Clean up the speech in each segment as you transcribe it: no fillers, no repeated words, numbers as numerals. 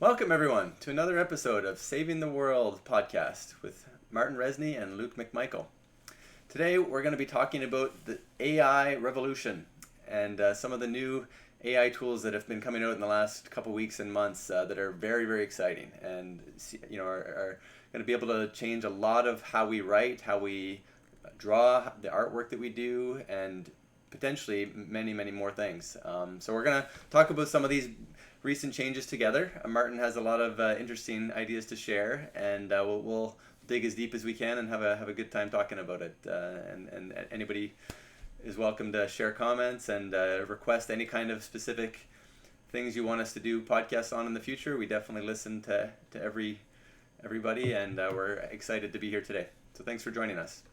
Welcome, everyone, to another episode of Saving the World podcast with Martin Rezny and Luke Macmichael. Today, we're going to be talking about the AI revolution and some of the new AI tools that have been coming out in the last couple weeks and months that are very, very exciting and are going to be able to change a lot of how we write, how we draw, the artwork that we do, and potentially many, many more things. So we're going to talk about some of these recent changes together. Martin has a lot of interesting ideas to share, and we'll dig as deep as we can and have a good time talking about it. And anybody is welcome to share comments and request any kind of specific things you want us to do podcasts on in the future. We definitely listen to everybody, and we're excited to be here today. So thanks for joining us.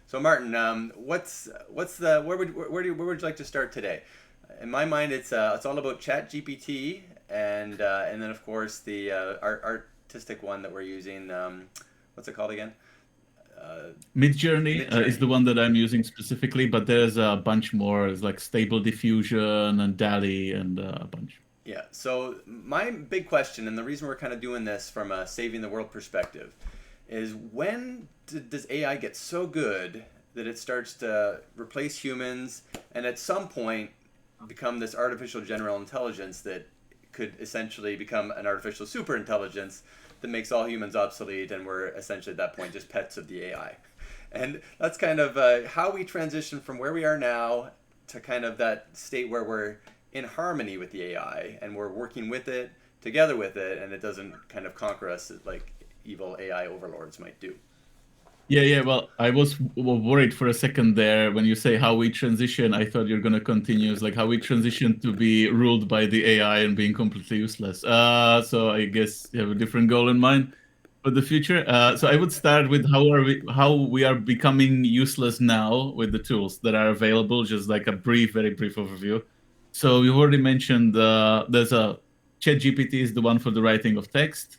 So Martin, where would you like to start today? In my mind, it's all about ChatGPT and then of course the artistic one that we're using. What's it called again? Midjourney Midjourney. is the one that I'm using specifically, but there's a bunch more. It's like Stable Diffusion and DALL-E and a bunch. Yeah. So my big question, and the reason we're kind of doing this from a saving the world perspective, is when does AI get so good that it starts to replace humans, and at some point become this artificial general intelligence that could essentially become an artificial super intelligence that makes all humans obsolete, and we're essentially at that point just pets of the AI. And that's kind of how we transition from where we are now to kind of that state where we're in harmony with the AI and we're working with it, together with it, and it doesn't kind of conquer us like evil AI overlords might do. Yeah. Well, I was worried for a second there when you say how we transition. I thought you're going to continue. It's like how we transition to be ruled by the AI and being completely useless. So I guess you have a different goal in mind for the future. So I would start with how we are becoming useless now with the tools that are available. Just like a very brief overview. So you already mentioned there's a ChatGPT is the one for the writing of text.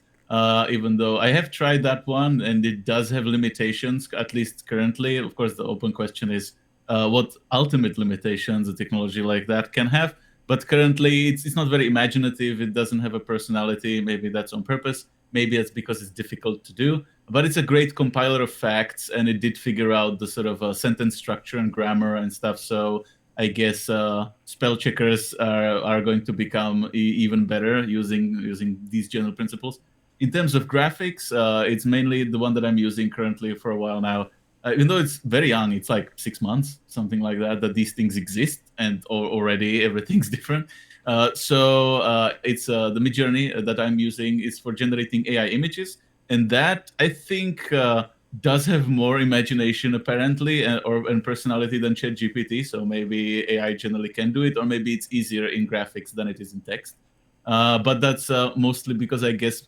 Even though I have tried that one and it does have limitations, at least currently. Of course, the open question is what ultimate limitations a technology like that can have. But currently, it's not very imaginative. It doesn't have a personality. Maybe that's on purpose. Maybe it's because it's difficult to do. But it's a great compiler of facts, and it did figure out the sort of sentence structure and grammar and stuff. So I guess spell checkers are going to become even better using these general principles. In terms of graphics, it's mainly the one that I'm using currently for a while now. Even though it's very young, it's like 6 months, something like that these things exist, and already everything's different. So it's the Midjourney that I'm using is for generating AI images, and that I think does have more imagination apparently and personality than ChatGPT. So maybe AI generally can do it, or maybe it's easier in graphics than it is in text. But that's mostly because I guess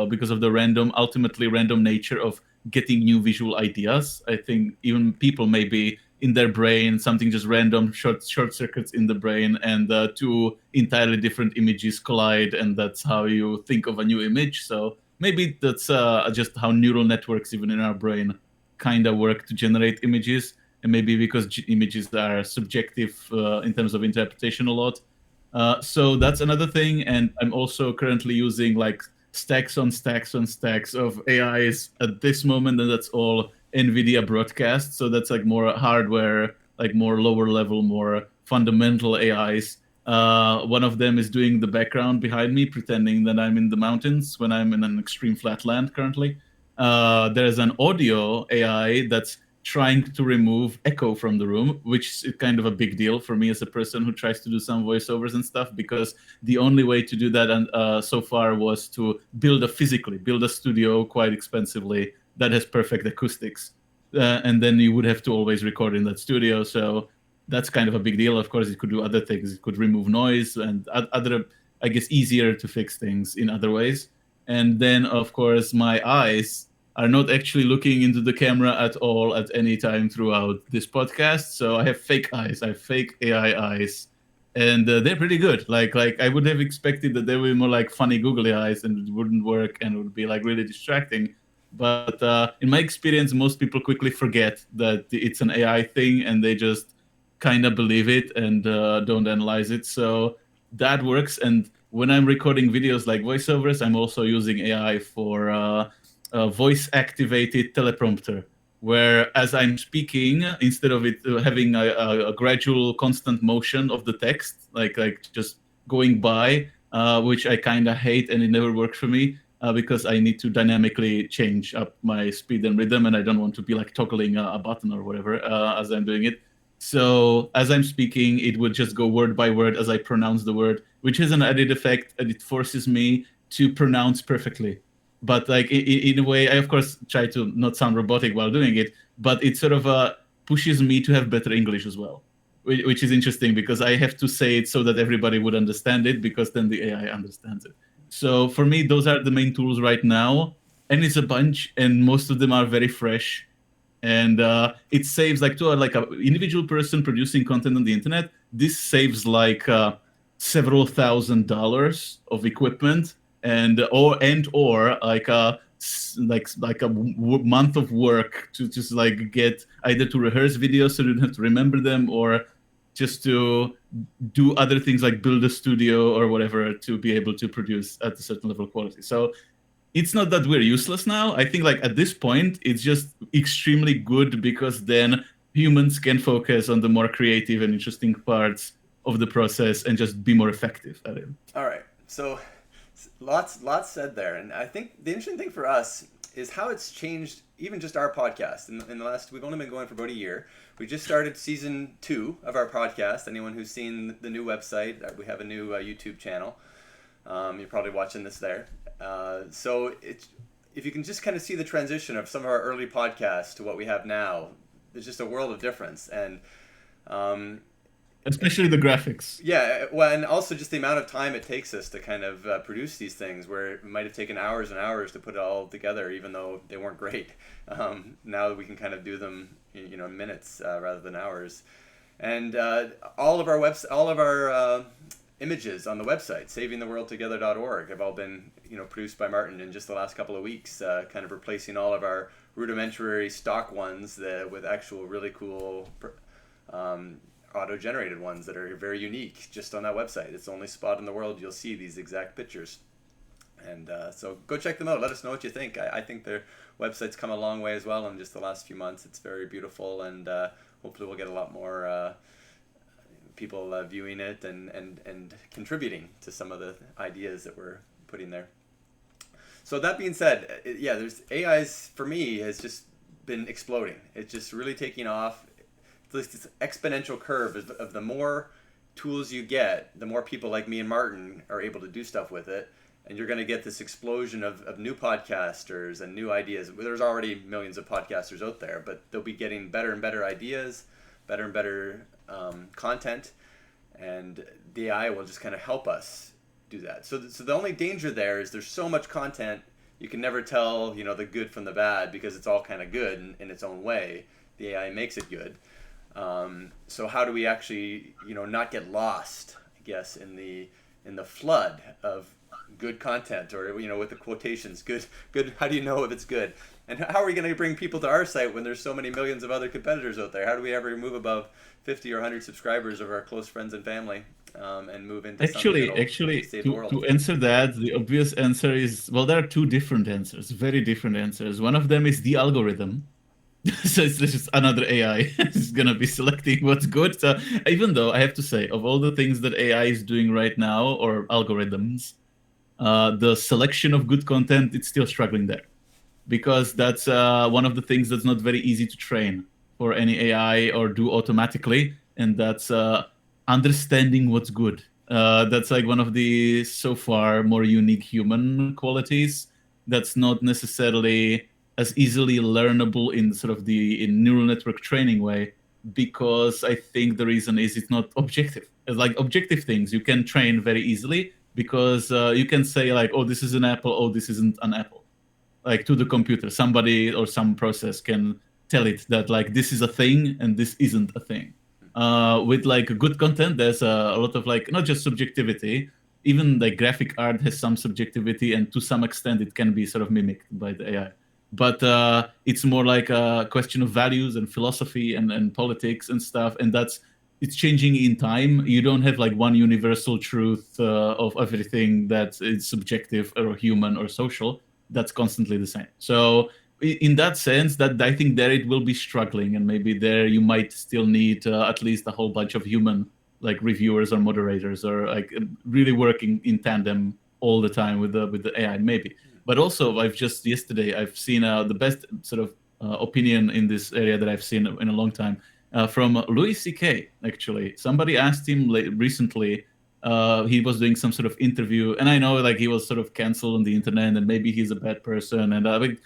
because of the ultimately random nature of getting new visual ideas. I think even people maybe in their brain something just random short circuits in the brain, and two entirely different images collide, and that's how you think of a new image. So maybe that's just how neural networks even in our brain kind of work to generate images, and maybe because images are subjective in terms of interpretation a lot. So that's another thing, and I'm also currently using like stacks on stacks on stacks of AIs at this moment, and that's all NVIDIA broadcast. So that's like more hardware, like more lower level, more fundamental AIs. One of them is doing the background behind me, pretending that I'm in the mountains when I'm in an extreme flatland currently. There's an audio AI that's trying to remove echo from the room, which is kind of a big deal for me as a person who tries to do some voiceovers and stuff, because the only way to do that so far was to build a studio quite expensively that has perfect acoustics. And then you would have to always record in that studio. So that's kind of a big deal. Of course, it could do other things. It could remove noise and other, I guess, easier to fix things in other ways. And then, of course, my eyes are not actually looking into the camera at all at any time throughout this podcast. So I have fake eyes. I have fake AI eyes, and they're pretty good. Like I would have expected that they were more like funny googly eyes, and it wouldn't work, and it would be like really distracting. But in my experience, most people quickly forget that it's an AI thing, and they just kind of believe it and don't analyze it. So that works. And when I'm recording videos like voiceovers, I'm also using AI for a voice-activated teleprompter, where as I'm speaking, instead of it having a gradual, constant motion of the text, like just going by, which I kind of hate, and it never worked for me. Because I need to dynamically change up my speed and rhythm, and I don't want to be like toggling a button or whatever as I'm doing it. So as I'm speaking, it would just go word by word as I pronounce the word, which has an added effect, and it forces me to pronounce perfectly. But like in a way, I of course try to not sound robotic while doing it, but it sort of pushes me to have better English as well, which is interesting because I have to say it so that everybody would understand it, because then the AI understands it. So for me, those are the main tools right now, and it's a bunch, and most of them are very fresh. And it saves like to like an individual person producing content on the internet. This saves like several $1,000s of equipment, and or like a month of work to just like get either to rehearse videos so you don't have to remember them, or just to do other things like build a studio or whatever to be able to produce at a certain level of quality. So it's not that we're useless now. I think like at this point, it's just extremely good, because then humans can focus on the more creative and interesting parts of the process and just be more effective at it. All right. So lots said there, and I think the interesting thing for us is how it's changed even just our podcast. In the last, we've only been going for about a year. We just started season 2 of our podcast. Anyone who's seen the new website, we have a new YouTube channel. You're probably watching this there. So if you can just kind of see the transition of some of our early podcasts to what we have now, there's just a world of difference. And especially the graphics. Yeah, well, and also just the amount of time it takes us to kind of produce these things, where it might have taken hours and hours to put it all together, even though they weren't great. Now we can kind of do them, in minutes rather than hours. And all of our images on the website, savingtheworldtogether.org, have all been produced by Martin in just the last couple of weeks, kind of replacing all of our rudimentary stock ones with actual really cool auto-generated ones that are very unique just on that website. It's the only spot in the world you'll see these exact pictures. And so go check them out. Let us know what you think. I think their website's come a long way as well in just the last few months. It's very beautiful, and hopefully we'll get a lot more people viewing it and contributing to some of the ideas that we're putting there. So that being said, there's AI's, for me, has just been exploding. It's just really taking off. This exponential curve of the more tools you get, the more people like me and Martin are able to do stuff with it, and you're going to get this explosion of new podcasters and new ideas. There's already millions of podcasters out there, but they'll be getting better and better ideas, better and better content, and the AI will just kind of help us do that. So the only danger there is there's so much content, you can never tell the good from the bad, because it's all kind of good in its own way. The AI makes it good. So how do we actually, not get lost, I guess, in the flood of good content, or with the quotations, good. How do you know if it's good? And how are we going to bring people to our site when there's so many millions of other competitors out there? How do we ever move above 50 or 100 subscribers of our close friends and family, and move into actually to answer that, the obvious answer is, well, there are two different answers, very different answers. One of them is the algorithm. So it's just another AI is going to be selecting what's good. So even though I have to say, of all the things that AI is doing right now, or algorithms, the selection of good content, it's still struggling there, because that's one of the things that's not very easy to train for any AI or do automatically, and that's understanding what's good. That's like one of the so far more unique human qualities that's not necessarily as easily learnable in sort of in neural network training way, because I think the reason is it's not objective. It's like objective things you can train very easily, because you can say like, oh, this is an apple, oh, this isn't an apple. Like to the computer, somebody or some process can tell it that like this is a thing and this isn't a thing. With like good content, there's a lot of like, not just subjectivity, even like graphic art has some subjectivity, and to some extent it can be sort of mimicked by the AI. But it's more like a question of values and philosophy and politics and stuff, and that's it's changing in time. You don't have like one universal truth of everything that is subjective or human or social. That's constantly the same. So in that sense, that I think there it will be struggling, and maybe there you might still need at least a whole bunch of human like reviewers or moderators or like really working in tandem all the time with the AI maybe. But also, I've seen the best sort of opinion in this area that I've seen in a long time from Louis C.K. Actually, somebody asked him recently. He was doing some sort of interview, and I know like he was sort of canceled on the internet, and maybe he's a bad person. And like,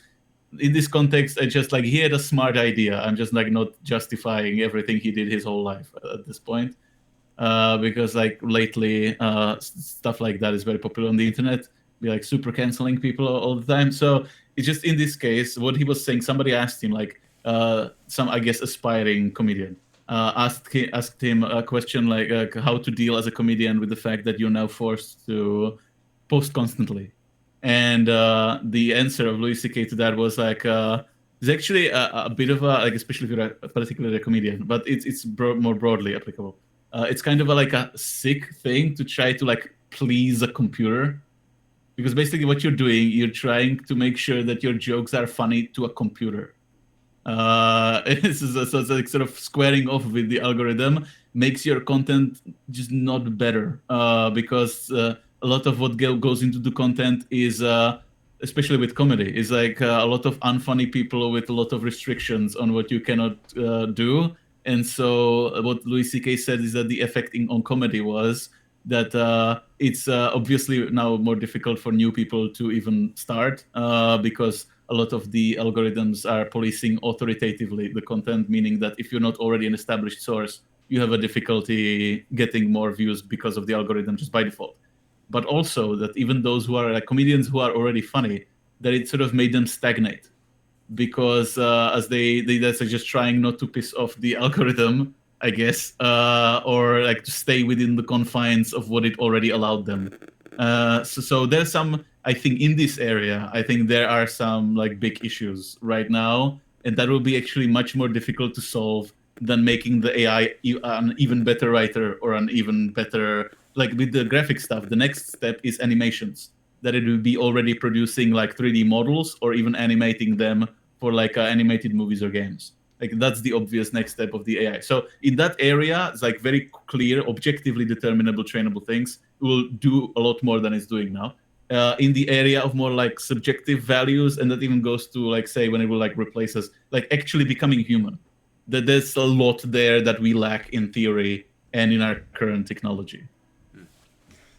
in this context, I just like he had a smart idea. I'm just like not justifying everything he did his whole life at this point, because like lately stuff like that is very popular on the internet. Be like super canceling people all the time. So it's just in this case, what he was saying. Somebody asked him like some I guess aspiring comedian asked him a question like how to deal as a comedian with the fact that you're now forced to post constantly. And the answer of Louis C.K. to that was like, it's actually a bit of a, like, especially if you're particularly a comedian, but it's more broadly applicable. It's kind of like a sick thing to try to like please a computer, because basically what you're trying to make sure that your jokes are funny to a computer. So it's like sort of squaring off with the algorithm makes your content just not better, because a lot of what goes into the content is, especially with comedy, is like a lot of unfunny people with a lot of restrictions on what you cannot do. And so what Louis C.K. said is that the effect on comedy was that it's obviously now more difficult for new people to even start, because a lot of the algorithms are policing authoritatively the content, meaning that if you're not already an established source, you have a difficulty getting more views because of the algorithm just by default. But also that even those who are like comedians who are already funny, that it sort of made them stagnate, because as that's like just trying not to piss off the algorithm, I guess, or like to stay within the confines of what it already allowed them. So there's some, I think, in this area, I think there are some like big issues right now, and that will be actually much more difficult to solve than making the AI an even better writer or an even better, like with the graphic stuff. The next step is animations, that it will be already producing like 3D models or even animating them for like animated movies or games. Like that's the obvious next step of the AI. So in that area, it's like very clear, objectively determinable, trainable things. It will do a lot more than it's doing now. In the area of more like subjective values, and that even goes to like say when it will like replace us, like actually becoming human. That there's a lot there that we lack in theory and in our current technology.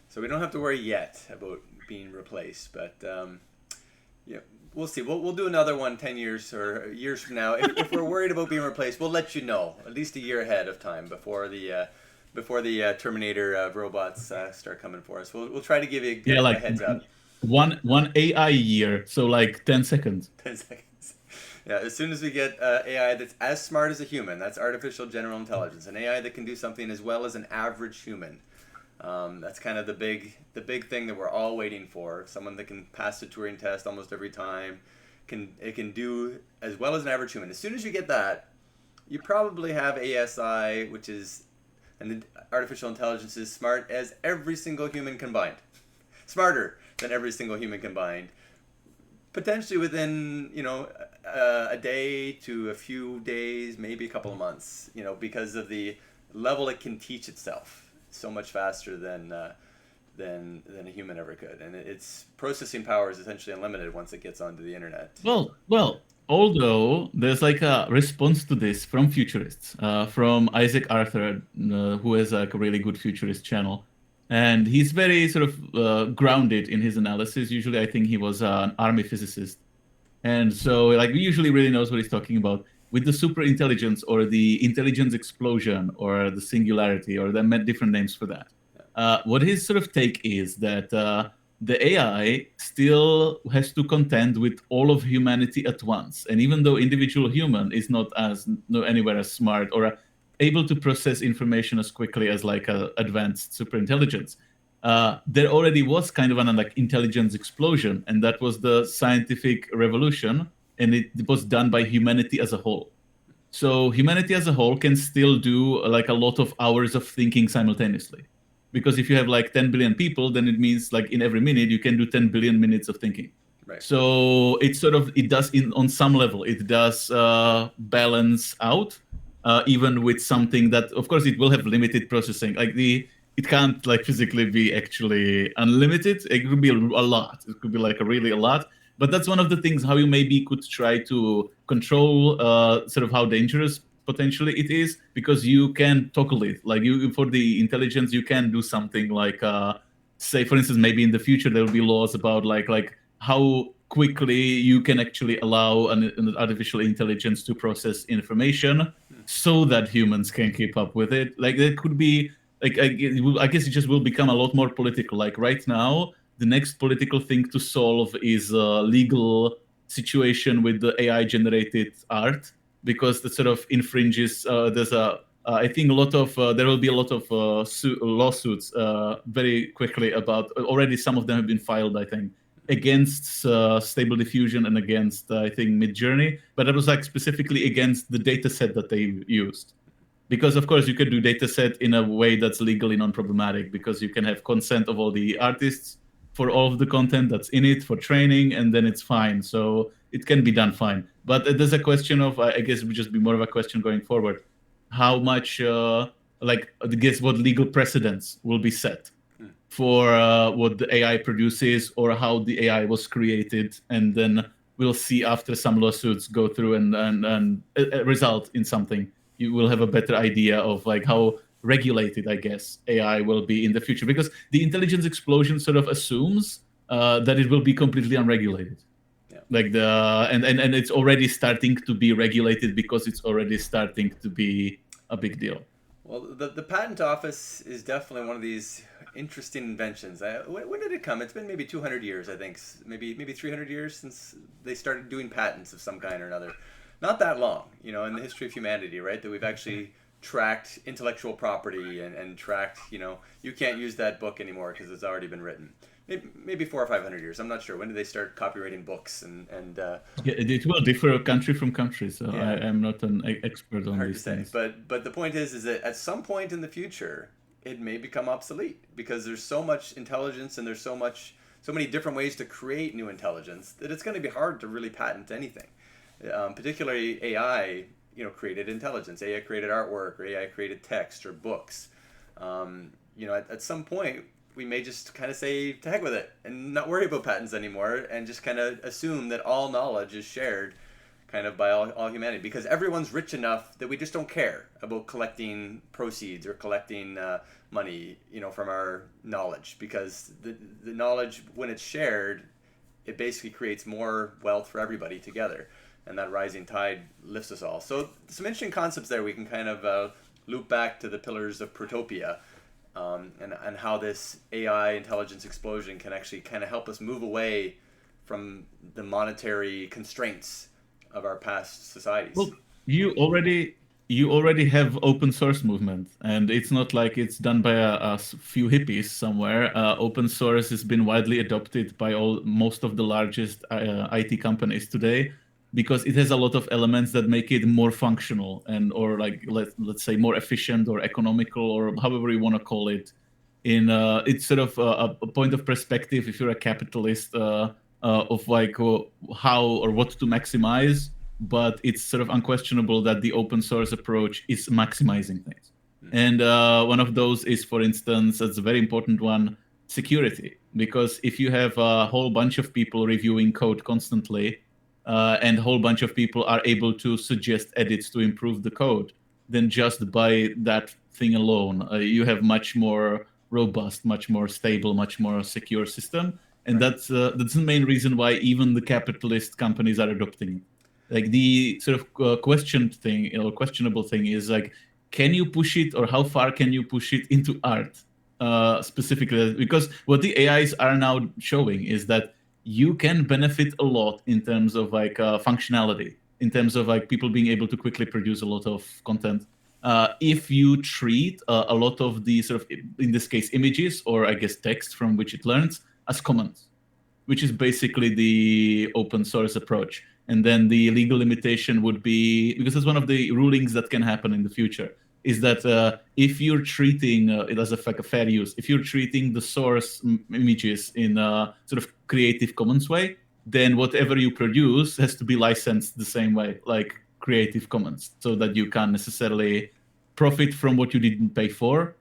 So we don't have to worry yet about being replaced, but yeah, we'll see. We'll do another one 10 years or years from now. If we're worried about being replaced, we'll let you know at least a year ahead of time before the Terminator robots start coming for us. We'll try to give you a heads up. One AI year, so like 10 seconds. 10 seconds. Yeah, as soon as we get AI that's as smart as a human, that's artificial general intelligence, an AI that can do something as well as an average human. That's kind of the big thing that we're all waiting for. Someone that can pass the Turing test almost every time, can do as well as an average human. As soon as you get that, you probably have ASI, which is an artificial intelligence is smart as every single human combined, smarter than every single human combined. Potentially within a day to a few days, maybe a couple of months. Because of the level it can teach itself so much faster than a human ever could, and its processing power is essentially unlimited once it gets onto the internet. Well, although there's like a response to this from futurists, from Isaac Arthur, who has like a really good futurist channel, and he's very sort of grounded in his analysis. Usually, I think he was an army physicist, and so like he usually really knows what he's talking about. With the super intelligence or the intelligence explosion or the singularity, or they met different names for that. What his sort of take is that the AI still has to contend with all of humanity at once. And even though individual human is not anywhere as smart or able to process information as quickly as like a advanced super intelligence, there already was kind of an like intelligence explosion, and that was the scientific revolution, and it was done by humanity as a whole. So humanity as a whole can still do like a lot of hours of thinking simultaneously. Because if you have like 10 billion people, then it means like in every minute you can do 10 billion minutes of thinking. Right. So it does on some level, it does balance out, even with something that, of course, it will have limited processing. Like it can't like physically be actually unlimited. It could be a lot. It could be like really a lot. But that's one of the things how you maybe could try to control sort of how dangerous potentially it is, because you can toggle it. Like you for the intelligence, you can do something like say, for instance, maybe in the future there will be laws about like how quickly you can actually allow an artificial intelligence to process information so that humans can keep up with it. Like there could be like I guess it just will become a lot more political. Like right now, the next political thing to solve is a legal situation with the AI generated art, because that sort of infringes. There's a I think a lot of there will be a lot of lawsuits very quickly about. Already, some of them have been filed, I think, against Stable Diffusion and against I think Midjourney, but it was like specifically against the data set that they used. Because of course you could do data set in a way that's legally non-problematic, because you can have consent of all the artists for all of the content that's in it for training, and then it's fine. So it can be done fine. But there's a question of, I guess it would just be more of a question going forward, how much like I guess what legal precedents will be set for what the AI produces or how the AI was created, and then we'll see after some lawsuits go through and result in something. You will have a better idea of like how regulated, I guess, AI will be in the future, because the intelligence explosion sort of assumes that it will be completely unregulated. Yeah. Like and it's already starting to be regulated, because it's already starting to be a big deal. Well, the patent office is definitely one of these interesting inventions. When did it come? It's been maybe 200 years, I think. Maybe 300 years since they started doing patents of some kind or another. Not that long, in the history of humanity, right? That we've actually tracked intellectual property and tracked, you can't use that book anymore because it's already been written. Maybe 400 or 500 years. I'm not sure. When did they start copyrighting books Yeah, it will differ country from country, so Yeah. I am not an expert on hard to these say. things. But the point is that at some point in the future, it may become obsolete because there's so much intelligence and there's so many different ways to create new intelligence that it's going to be hard to really patent anything. Particularly AI, created intelligence. AI created artwork, or AI created text or books. At some point, we may just kind of say to heck with it and not worry about patents anymore, and just kind of assume that all knowledge is shared kind of by all humanity, because everyone's rich enough that we just don't care about collecting proceeds or collecting money, from our knowledge, because the knowledge, when it's shared, it basically creates more wealth for everybody together, and that rising tide lifts us all. So some interesting concepts there. We can kind of loop back to the pillars of Protopia, and how this AI intelligence explosion can actually kind of help us move away from the monetary constraints of our past societies. Well, you already have open source movement, and it's not like it's done by a few hippies somewhere. Open source has been widely adopted by most of the largest IT companies today, because it has a lot of elements that make it more functional or like let's say more efficient or economical, or however you want to call it. It's sort of a point of perspective if you're a capitalist, of like how or what to maximize, but it's sort of unquestionable that the open source approach is maximizing things. And one of those is, for instance, it's a very important one, security. Because if you have a whole bunch of people reviewing code constantly, and a whole bunch of people are able to suggest edits to improve the code, then just by that thing alone, you have much more robust, much more stable, much more secure system. And Right. that's the main reason why even the capitalist companies are adopting it. Like the sort of questionable thing is like, can you push it, or how far can you push it into art specifically? Because what the AIs are now showing is that you can benefit a lot in terms of like functionality, in terms of like people being able to quickly produce a lot of content. If you treat a lot of the sort of, in this case, images, or I guess text from which it learns, as commons, which is basically the open source approach. And then the legal limitation would be, because it's one of the rulings that can happen in the future, is that if you're treating it as a fair use, if you're treating the source images in a sort of Creative Commons way, then whatever you produce has to be licensed the same way, like Creative Commons, so that you can't necessarily profit from what you didn't pay for,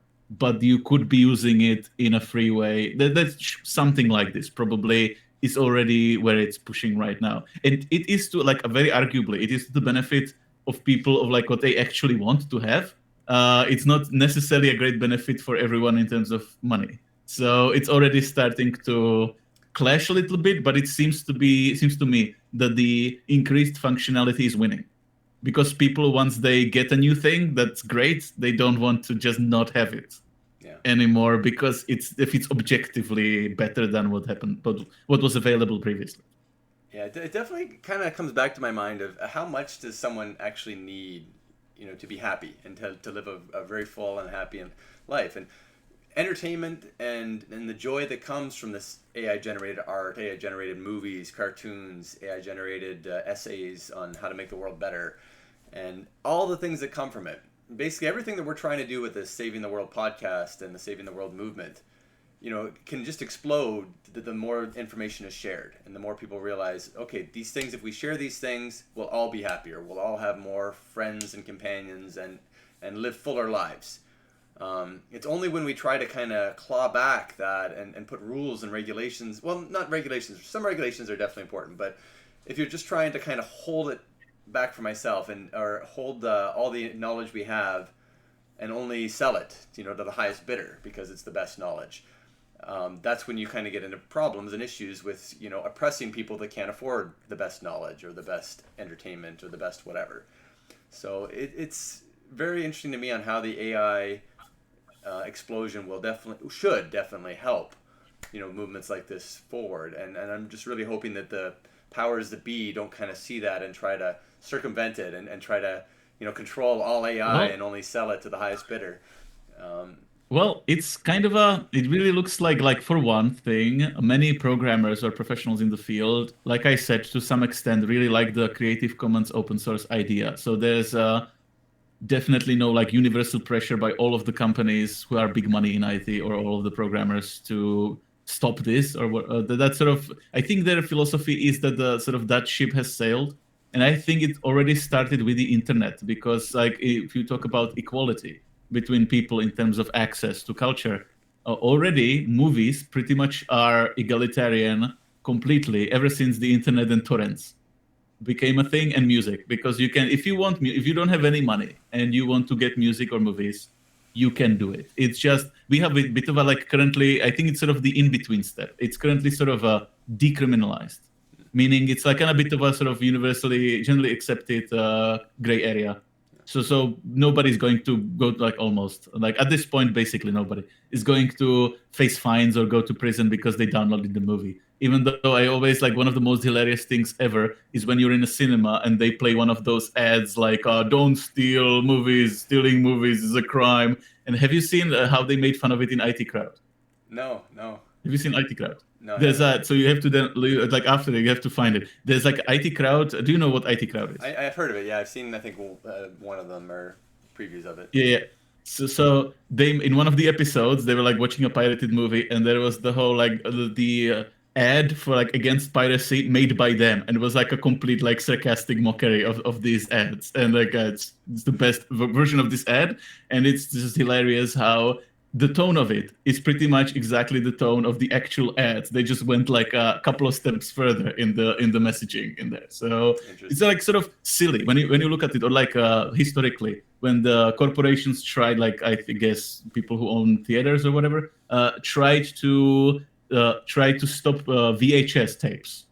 but you could be using it in a free way. That's something like this probably is already where it's pushing right now. And it is to like very arguably, it is to the benefit of people of like what they actually want to have. It's not necessarily a great benefit for everyone in terms of money. So it's already starting to clash a little bit, but it seems to me that the increased functionality is winning. Because people, once they get a new thing that's great, they don't want to just not have it anymore, because if it's objectively better than what happened, but what was available previously. Yeah, it definitely kind of comes back to my mind of how much does someone actually need, to be happy and to live a very full and happy life. And entertainment and the joy that comes from this AI-generated art, AI-generated movies, cartoons, AI-generated essays on how to make the world better, and all the things that come from it. Basically, everything that we're trying to do with this Saving the World podcast and the Saving the World movement, can just explode the more information is shared and the more people realize, okay, these things, if we share these things, we'll all be happier. We'll all have more friends and companions and live fuller lives. It's only when we try to kind of claw back that and put rules and regulations, well, not regulations, some regulations are definitely important, but if you're just trying to kind of hold it back for myself or hold all the knowledge we have and only sell it, to the highest bidder because it's the best knowledge, that's when you kind of get into problems and issues with, oppressing people that can't afford the best knowledge or the best entertainment or the best whatever. So it's very interesting to me on how the AI explosion should definitely help, movements like this forward. And I'm just really hoping that the powers that be don't kind of see that and try to circumvent it and try to, control all AI and only sell it to the highest bidder. Well, it's kind of it really looks like for one thing, many programmers or professionals in the field, like I said, to some extent, really like the Creative Commons open source idea. So there's definitely no like universal pressure by all of the companies who are big money in IT or all of the programmers to stop this or what. That sort of, I think their philosophy is that the sort of that ship has sailed. And I think it already started with the internet, because like if you talk about equality between people in terms of access to culture, already movies pretty much are egalitarian completely ever since the internet and torrents became a thing, and music, because you can, if you don't have any money and you want to get music or movies, you can do it. It's just, we have a bit of a like currently, I think it's sort of the in-between step. It's currently sort of decriminalized, meaning it's like a bit of a sort of generally accepted gray area. So nobody's going to go to almost at this point, basically nobody is going to face fines or go to prison because they downloaded the movie. Even though I always one of the most hilarious things ever is when you're in a cinema and they play one of those ads don't steal movies, stealing movies is a crime. And have you seen how they made fun of it in IT Crowd? No. Have you seen IT Crowd? No. There's so you have to then after you have to find it. There's IT Crowd. Do you know what IT Crowd is? I've heard of it. Yeah, I've seen I think one of them or previews of it. Yeah. So they, in one of the episodes, they were watching a pirated movie, and there was the whole the ad for against piracy made by them, and it was a complete sarcastic mockery of these ads, and it's the best version of this ad, and it's just hilarious how the tone of it is pretty much exactly the tone of the actual ads. They just went a couple of steps further in the messaging in there. So it's sort of silly when you look at it, or historically when the corporations tried, I guess people who own theaters or whatever, tried to stop VHS tapes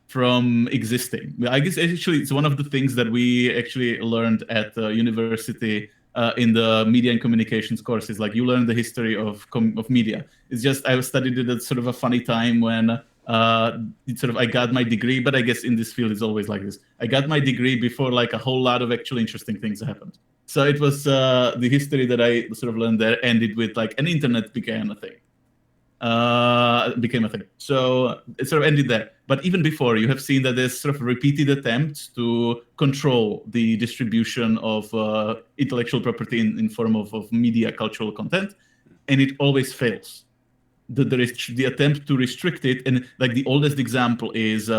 from existing. I guess actually it's one of the things that we actually learned at university. In the media and communications courses, you learn the history of media. It's just I studied it at sort of a funny time when I got my degree, but I guess in this field it's always like this. I got my degree before a whole lot of actually interesting things happened. So it was the history that I sort of learned there ended with an internet began a thing. became a thing. So it sort of ended there. But even before, you have seen that there's sort of repeated attempts to control the distribution of intellectual property in form of media cultural content, and it always fails. The attempt to restrict it, and like the oldest example is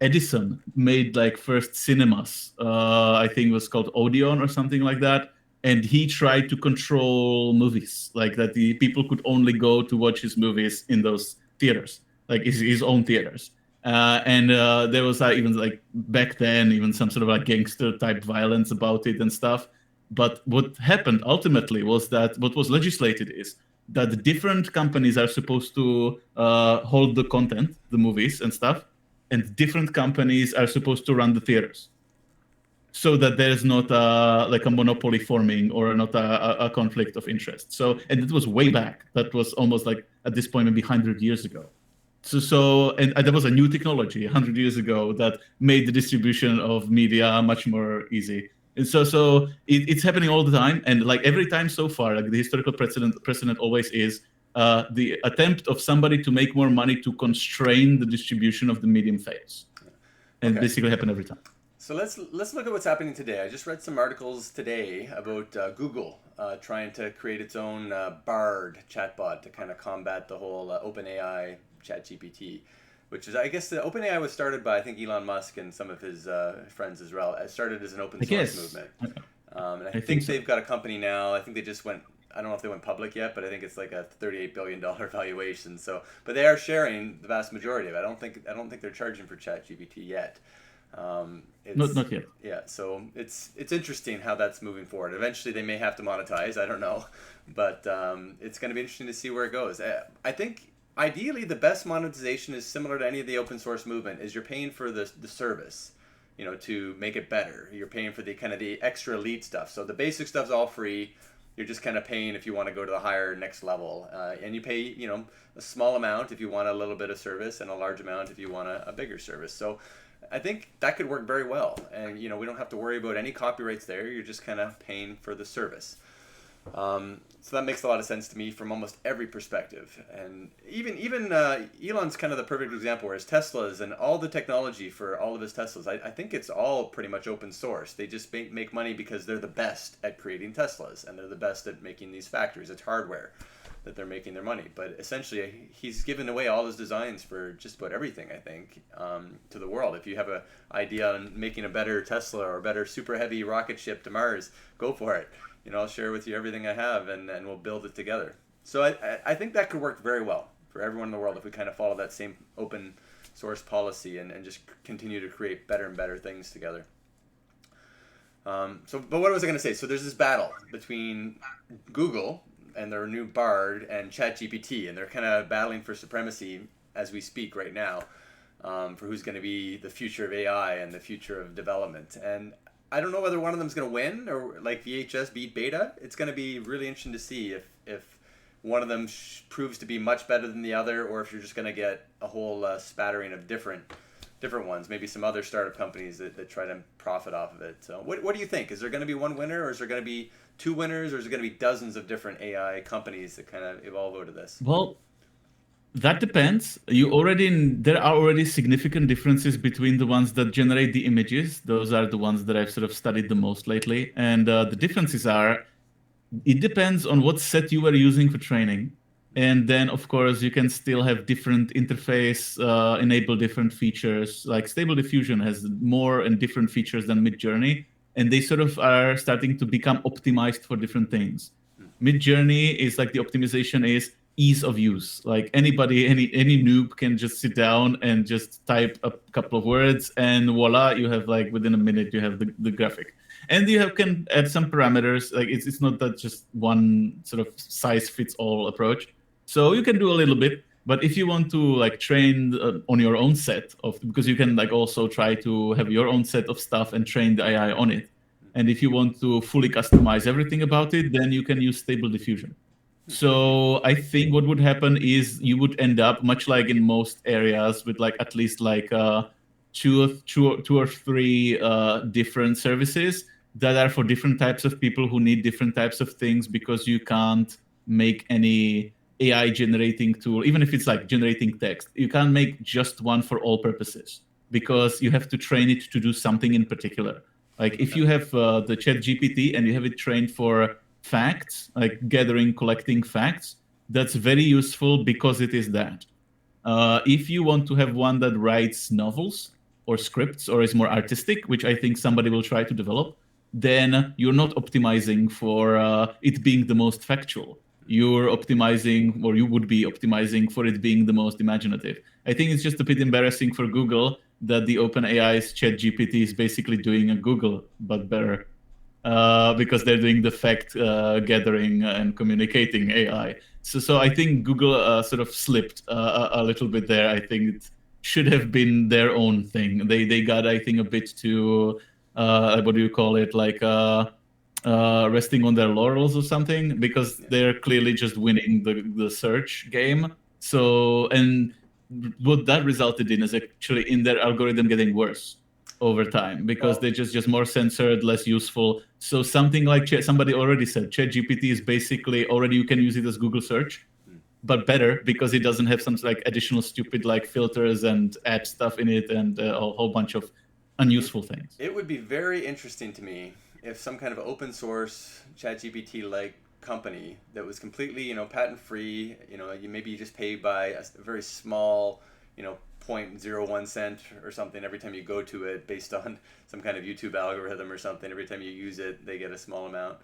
Edison made like first cinemas. I think it was called Odeon or something like that. And he tried to control movies, like that the people could only go to watch his movies in those theaters, like his own theaters. And there was even like back then, even some sort of like gangster type violence about it and stuff. But what happened ultimately was that what was legislated is that the different companies are supposed to hold the content, the movies and stuff, and different companies are supposed to run the theaters, so that there's not like a monopoly forming or not a conflict of interest. So, and it was way back. That was almost like at this point maybe 100 years ago. And there was a new technology 100 years ago that made the distribution of media much more easy. And so it's happening all the time. And like every time so far, like the historical precedent always is the attempt of somebody to make more money to constrain the distribution of the medium fails. And basically happen every time. So let's look at what's happening today. I just read some articles today about Google trying to create its own Bard chatbot to kind of combat the whole OpenAI ChatGPT, which is, I guess, the OpenAI was started by, I think, Elon Musk and some of his friends as well. It started as an open source movement. And I think they've got a company now. I think they just went, I don't know if they went public yet, but I think it's like a $38 billion valuation. So, but they are sharing the vast majority of it. I don't think they're charging for ChatGPT yet. Not yet. Yeah, so it's interesting how that's moving forward. Eventually, they may have to monetize. I don't know, but it's going to be interesting to see where it goes. I think ideally, the best monetization is similar to any of the open source movement. Is you're paying for the service, to make it better. You're paying for the kind of the extra elite stuff. So the basic stuff's all free. You're just kind of paying if you want to go to the higher next level, and you pay a small amount if you want a little bit of service, and a large amount if you want a bigger service. So I think that could work very well, and we don't have to worry about any copyrights there. You're just kind of paying for the service. So that makes a lot of sense to me from almost every perspective. And even Elon's kind of the perfect example, whereas Tesla's and all the technology for all of his Teslas, I think it's all pretty much open source. They just make money because they're the best at creating Teslas, and they're the best at making these factories. It's hardware that they're making their money. But essentially, he's given away all his designs for just about everything, I think, to the world. If you have an idea on making a better Tesla or a better super heavy rocket ship to Mars, go for it. I'll share with you everything I have, and we'll build it together. So I think that could work very well for everyone in the world if we kind of follow that same open source policy and just continue to create better and better things together. But what was I going to say? So there's this battle between Google and their new Bard and ChatGPT, and they're kind of battling for supremacy as we speak right now, for who's going to be the future of AI and the future of development. And I don't know whether one of them is going to win, or like VHS beat Beta. It's going to be really interesting to see if one of them proves to be much better than the other, or if you're just going to get a whole spattering of different ones. Maybe some other startup companies that try to profit off of it. So what do you think? Is there going to be one winner, or is there going to be two winners, or is there going to be dozens of different AI companies that kind of evolve out of this? Well, that depends. There are already significant differences between the ones that generate the images. Those are the ones that I've sort of studied the most lately. And the differences are, it depends on what set you are using for training. And then, of course, you can still have different interface, enable different features. Like Stable Diffusion has more and different features than Midjourney. And they sort of are starting to become optimized for different things. Midjourney is like the optimization is ease of use. Like any noob can just sit down and just type a couple of words, and voila, you have like within a minute you have the graphic. And you can add some parameters. Like it's not that just one sort of size fits all approach. So you can do a little bit, but if you want to like train on your own set of, because you can like also try to have your own set of stuff and train the AI on it. And if you want to fully customize everything about it, then you can use Stable Diffusion. So I think what would happen is you would end up much like in most areas with like at least like two or three different services that are for different types of people who need different types of things, because you can't make any AI generating tool, even if it's like generating text, you can't make just one for all purposes, because you have to train it to do something in particular. Like if you have the ChatGPT and you have it trained for facts, like gathering, collecting facts, that's very useful because it is that. If you want to have one that writes novels or scripts or is more artistic, which I think somebody will try to develop, then you're not optimizing for it being the most factual. You're optimizing, or you would be optimizing for it being the most imaginative. I think it's just a bit embarrassing for Google that the OpenAI's ChatGPT is basically doing a Google, but better. Because they're doing the fact gathering and communicating AI. So I think Google sort of slipped a little bit there. I think it should have been their own thing. They got, I think, a bit too what do you call it, like resting on their laurels or something, because they're clearly just winning the search game. So, and what that resulted in is actually in their algorithm getting worse over time, because they're just more censored, less useful. So something like somebody already said, ChatGPT is basically already, you can use it as Google search, but better because it doesn't have some like additional stupid like filters and add stuff in it and a whole bunch of unuseful things. It would be very interesting to me if some kind of open source ChatGPT like company that was completely, patent free, maybe you just pay by a very small, 0.01 cent or something every time you go to it, based on some kind of YouTube algorithm or something. Every time you use it, they get a small amount.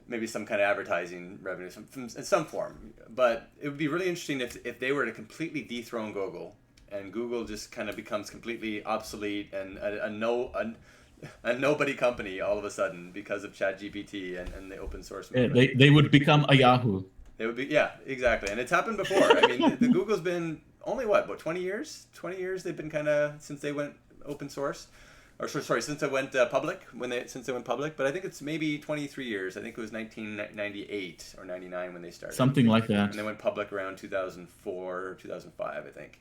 Maybe some kind of advertising revenue in some form. But it would be really interesting if they were to completely dethrone Google, and Google just kind of becomes completely obsolete and a nobody company all of a sudden because of ChatGPT and the open source movement. Yeah, they would become a Yahoo. They would be, yeah, exactly. And it's happened before. I mean, the Google's been only what 20 years? 20 years they've been kind of, since they went open source. Or sorry, since they went public, since they went public, but I think it's maybe 23 years. I think it was 1998 or 99 when they started. Something like that. And they went public around 2004 or 2005, I think.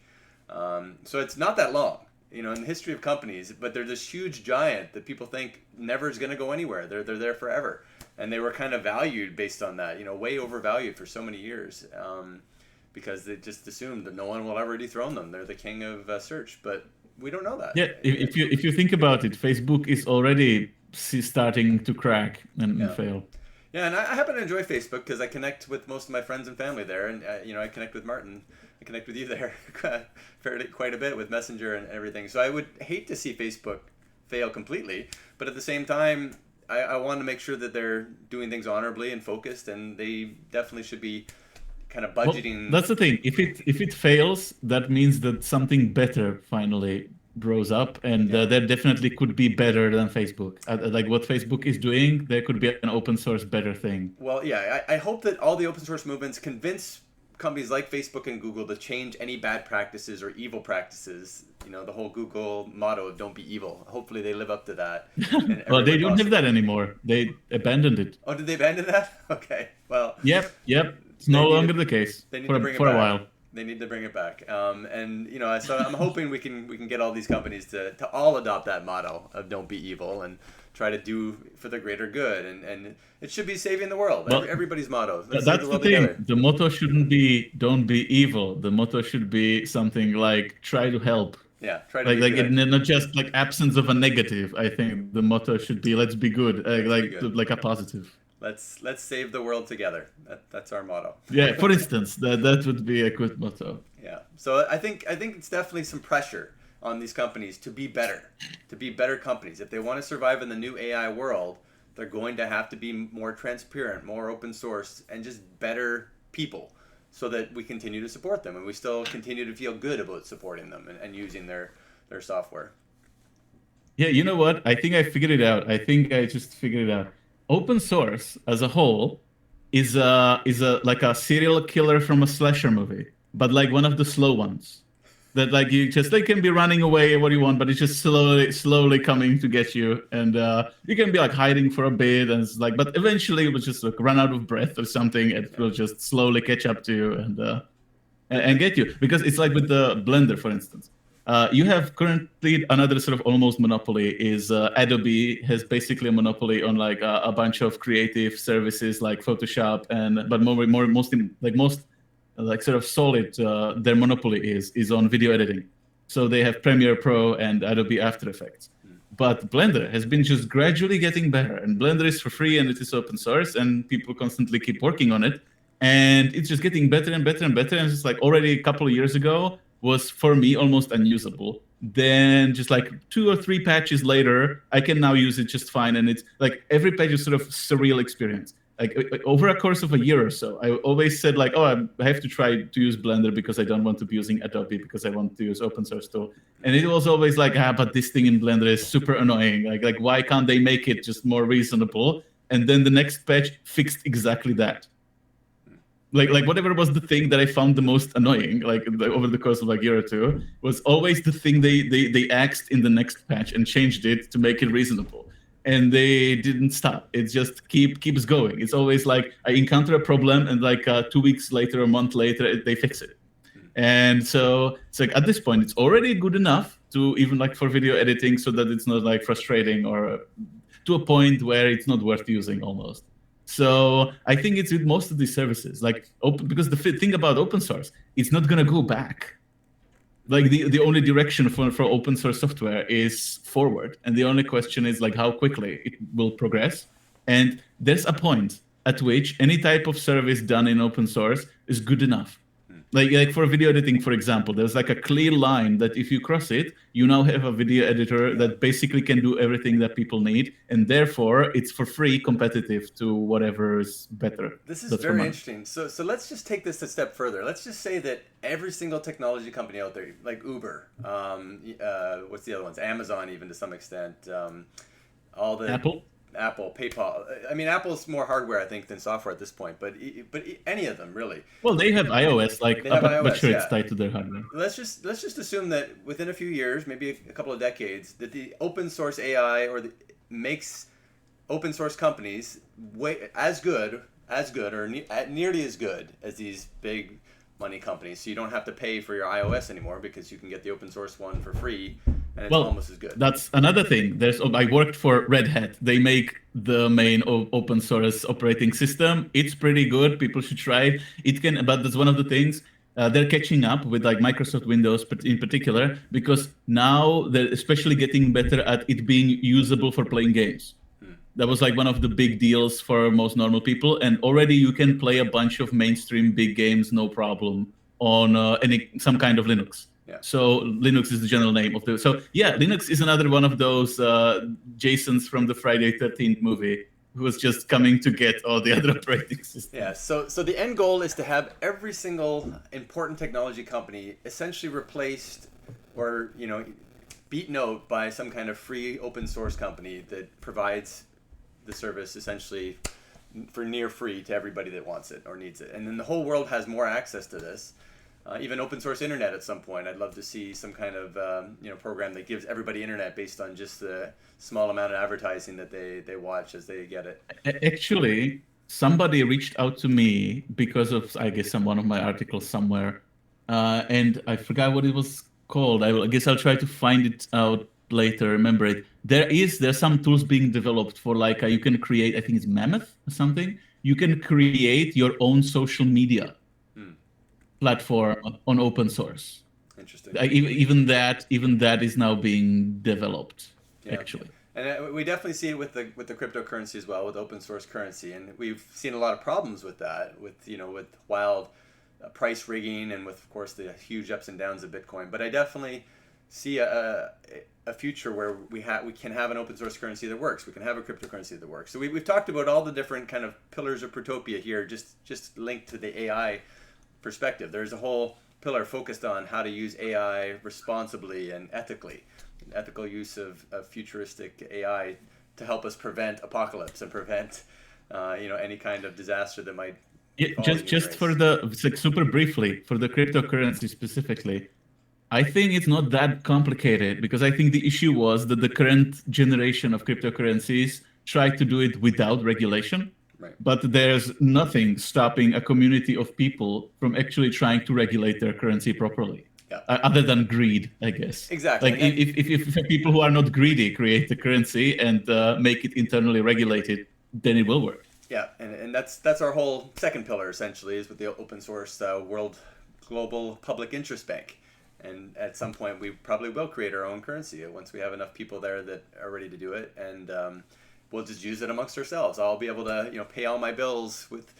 So it's not that long, in the history of companies, but they're this huge giant that people think never is going to go anywhere. They're there forever. And they were kind of valued based on that, way overvalued for so many years, because they just assumed that no one will ever dethrone them. They're the king of search, but we don't know that. Yeah, if you think about it, Facebook is already starting to crack and fail. Yeah, and I happen to enjoy Facebook because I connect with most of my friends and family there, and I connect with Martin, I connect with you there quite a bit with Messenger and everything. So I would hate to see Facebook fail completely, but at the same time, I want to make sure that they're doing things honorably and focused, and they definitely should be kind of budgeting. Well, that's the thing. If it fails, that means that something better finally grows up, and that definitely could be better than Facebook. Like what Facebook is doing, there could be an open source better thing. Well, yeah, I hope that all the open source movements convince companies like Facebook and Google to change any bad practices or evil practices. The whole Google motto of "Don't be evil." Hopefully, they live up to that. Well, they don't have that anymore. They abandoned it. Oh, did they abandon that? Okay. Well. Yep. It's no longer the case for a while. They need to bring it back. So I'm hoping we can get all these companies to all adopt that motto of "Don't be evil" and try to do for the greater good. And it should be saving the world. Well, everybody's motto. That's the thing. Together. The motto shouldn't be "Don't be evil." The motto should be something like "Try to help." Yeah, try to be good. Not just like absence of a negative. I think the motto should be "Let's be good," like a positive. Let's save the world together. That's our motto. Yeah, for instance, that would be a good motto. Yeah. So I think it's definitely some pressure on these companies to be better companies. If they want to survive in the new AI world, they're going to have to be more transparent, more open source, and just better people, so that we continue to support them and we still continue to feel good about supporting them and using their software. Yeah, you know what? I think I figured it out. Open source as a whole is like a serial killer from a slasher movie, but like one of the slow ones. That like they can be running away what you want, but it's just slowly coming to get you, and you can be like hiding for a bit, and it's like, but eventually it will just like run out of breath or something, and it will just slowly catch up to you and get you. Because it's like with the Blender, for instance. You have currently another sort of almost monopoly is Adobe has basically a monopoly on like a bunch of creative services like Photoshop, but most like sort of solid their monopoly is on video editing. So they have Premiere Pro and Adobe After Effects. But Blender has been just gradually getting better, and Blender is for free and it is open source, and people constantly keep working on it, and it's just getting better and better and better. And it's like already a couple of years ago was for me almost unusable. Then just like 2 or 3 patches later, I can now use it just fine, and it's like every patch is sort of surreal experience. Like over a course of a year or so, I always said like, oh, I have to try to use Blender because I don't want to be using Adobe because I want to use open source tool. And it was always like, but this thing in Blender is super annoying. Like why can't they make it just more reasonable? And then the next patch fixed exactly that. Like whatever was the thing that I found the most annoying, like over the course of like a year or two, was always the thing they axed in the next patch and changed it to make it reasonable. And they didn't stop. It just keeps going. It's always like I encounter a problem, and like 2 weeks later, a month later, they fix it. And so it's like at this point, it's already good enough to even like for video editing, so that it's not like frustrating or to a point where it's not worth using almost. So I think it's with most of these services, like because the thing about open source, it's not gonna go back. Like the only direction for open source software is forward, and the only question is like how quickly it will progress. And there's a point at which any type of service done in open source is good enough. Like for video editing, for example, there's like a clear line that if you cross it, you now have a video editor that basically can do everything that people need, and therefore it's for free, competitive to whatever is better. This is very interesting. So let's just take this a step further. Let's just say that every single technology company out there, like Uber, what's the other ones? Amazon, even to some extent, all the Apple, PayPal. I mean, Apple's more hardware, I think, than software at this point. But any of them, really. Well, they have iOS, like, but sure, it's tied to their hardware. Let's just assume that within a few years, maybe a couple of decades, that the open source AI makes open source companies as good or nearly as good as these big money companies. So you don't have to pay for your iOS anymore because you can get the open source one for free. And it's almost as good. That's another thing. I worked for Red Hat. They make the main open source operating system. It's pretty good. People should try it. But that's one of the things. They're catching up with like Microsoft Windows in particular, because now they're especially getting better at it being usable for playing games. That was like one of the big deals for most normal people. And already you can play a bunch of mainstream big games, no problem, on some kind of Linux. Yeah. So Linux is the general name of the. So yeah, Linux is another one of those Jasons from the Friday 13th movie who was just coming to get all the other operating systems. Yeah. So the end goal is to have every single important technology company essentially replaced, or beaten out by some kind of free open source company that provides the service essentially for near free to everybody that wants it or needs it, and then the whole world has more access to this. Even open source internet at some point. I'd love to see some kind of program that gives everybody internet based on just the small amount of advertising that they watch as they get it. Actually, somebody reached out to me because of, I guess, one of my articles somewhere, and I forgot what it was called. I guess I'll try to find it out later. Remember it. There's some tools being developed for like you can create. I think it's Mammoth or something. You can create your own social media platform on open source. Interesting. Even that is now being developed, actually. And we definitely see it with the cryptocurrency as well, with open source currency, and we've seen a lot of problems with that, with wild price rigging, and with, of course, the huge ups and downs of Bitcoin. But I definitely see a future where we can have an open source currency that works. We can have a cryptocurrency that works. So we've talked about all the different kind of pillars of Protopia here, just linked to the AI perspective. There's a whole pillar focused on how to use AI responsibly and ethically, ethical use of futuristic AI to help us prevent apocalypse and prevent any kind of disaster that might. Just for super briefly for the cryptocurrency specifically, I think it's not that complicated, because I think the issue was that the current generation of cryptocurrencies tried to do it without regulation. Right. But there's nothing stopping a community of people from actually trying to regulate their currency properly, other than greed, I guess. Exactly. Like if people who are not greedy create the currency and make it internally regulated, then it will work. Yeah, and that's our whole second pillar essentially, is with the open source world global public interest bank. And at some point, we probably will create our own currency once we have enough people there that are ready to do it, and we'll just use it amongst ourselves. I'll be able to pay all my bills with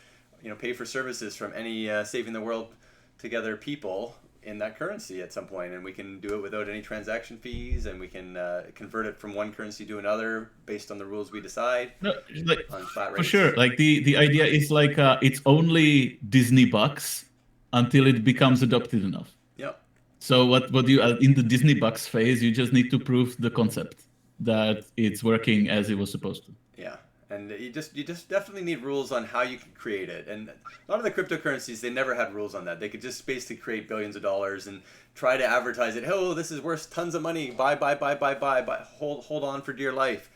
pay for services from any saving the world together people in that currency at some point, and we can do it without any transaction fees, and we can convert it from one currency to another based on the rules we decide. No, like, on flat rates. for sure. Like the idea is like it's only Disney bucks until it becomes adopted enough. Yep. So what you in the Disney bucks phase, you just need to prove the concept that it's working as it was supposed to. Yeah. And you just definitely need rules on how you can create it. And a lot of the cryptocurrencies, they never had rules on that. They could just basically create billions of dollars and try to advertise it. Oh, this is worth tons of money. Buy. Hold on for dear life.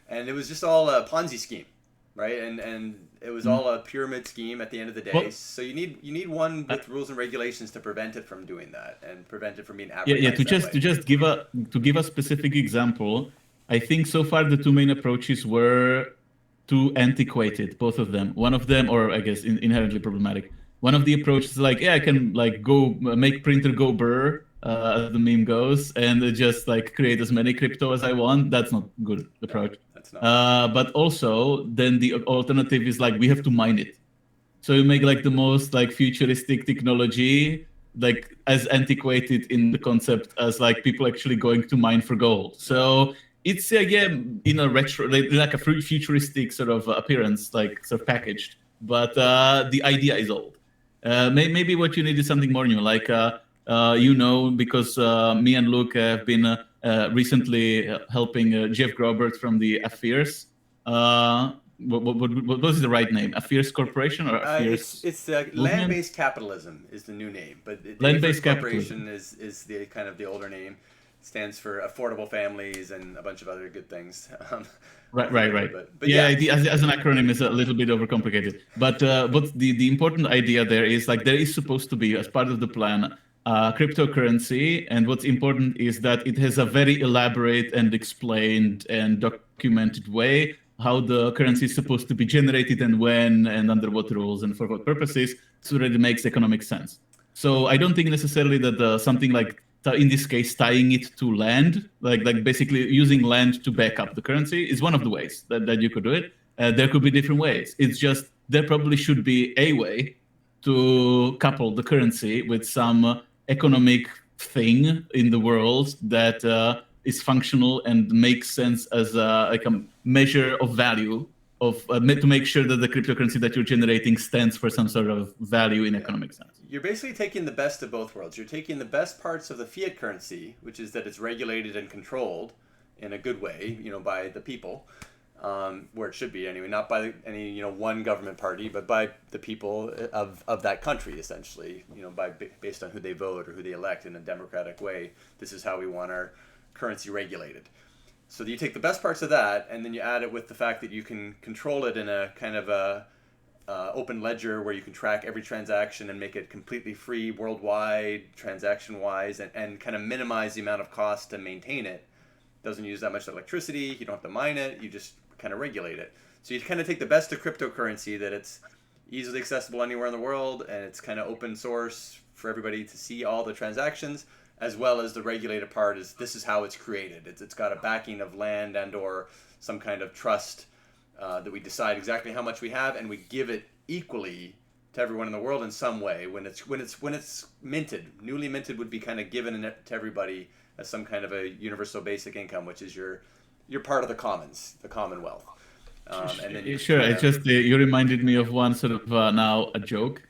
And it was just all a Ponzi scheme, right? And it was all a pyramid scheme at the end of the day. Well, so you need one with rules and regulations to prevent it from doing that and prevent it from being advertised. Yeah. To just give a specific example, I think so far the two main approaches were too antiquated, both of them. One of them, or I guess inherently problematic. One of the approaches is like, I can like go make printer go burr, as the meme goes, and just like create as many crypto as I want. That's not good approach. No, that's not. But also, then the alternative is like we have to mine it. So you make like the most like futuristic technology, like as antiquated in the concept as like people actually going to mine for gold. So it's again in a retro, like a futuristic sort of appearance, like sort of packaged. But the idea is old. Maybe what you need is something more new, like because me and Luke have been recently helping Jeff Grobert from the Affairs. What was the right name? Affairs Corporation or Affairs? It's land-based capitalism is the new name, but land-based corporation is the kind of the older name. Stands for affordable families and a bunch of other good things. Right. But yeah, as an acronym is a little bit overcomplicated. But the important idea there is like there is supposed to be, as part of the plan, cryptocurrency, and what's important is that it has a very elaborate and explained and documented way how the currency is supposed to be generated and when and under what rules and for what purposes, so that it makes economic sense. So I don't think necessarily that something like, in this case, tying it to land, like basically using land to back up the currency is one of the ways that you could do it. There could be different ways. It's just there probably should be a way to couple the currency with some economic thing in the world that is functional and makes sense as like a measure of value of to make sure that the cryptocurrency that you're generating stands for some sort of value in economic sense. You're basically taking the best of both worlds. You're taking the best parts of the fiat currency, which is that it's regulated and controlled in a good way, by the people, where it should be anyway, not by any one government party, but by the people of that country, essentially, based on who they vote or who they elect in a democratic way. This is how we want our currency regulated. So you take the best parts of that, and then you add it with the fact that you can control it in a kind of a open ledger where you can track every transaction and make it completely free worldwide, transaction-wise, and kind of minimize the amount of cost to maintain it. Doesn't use that much electricity. You don't have to mine it. You just kind of regulate it. So you kind of take the best of cryptocurrency, that it's easily accessible anywhere in the world, and it's kind of open source for everybody to see all the transactions, as well as the regulated part is this is how it's created. It's got a backing of land and or some kind of trust that we decide exactly how much we have, and we give it equally to everyone in the world in some way. When it's minted, newly minted would be kind of given it to everybody as some kind of a universal basic income, which is your part of the commons, the commonwealth. And then sure, it's just you reminded me of one sort of now a joke.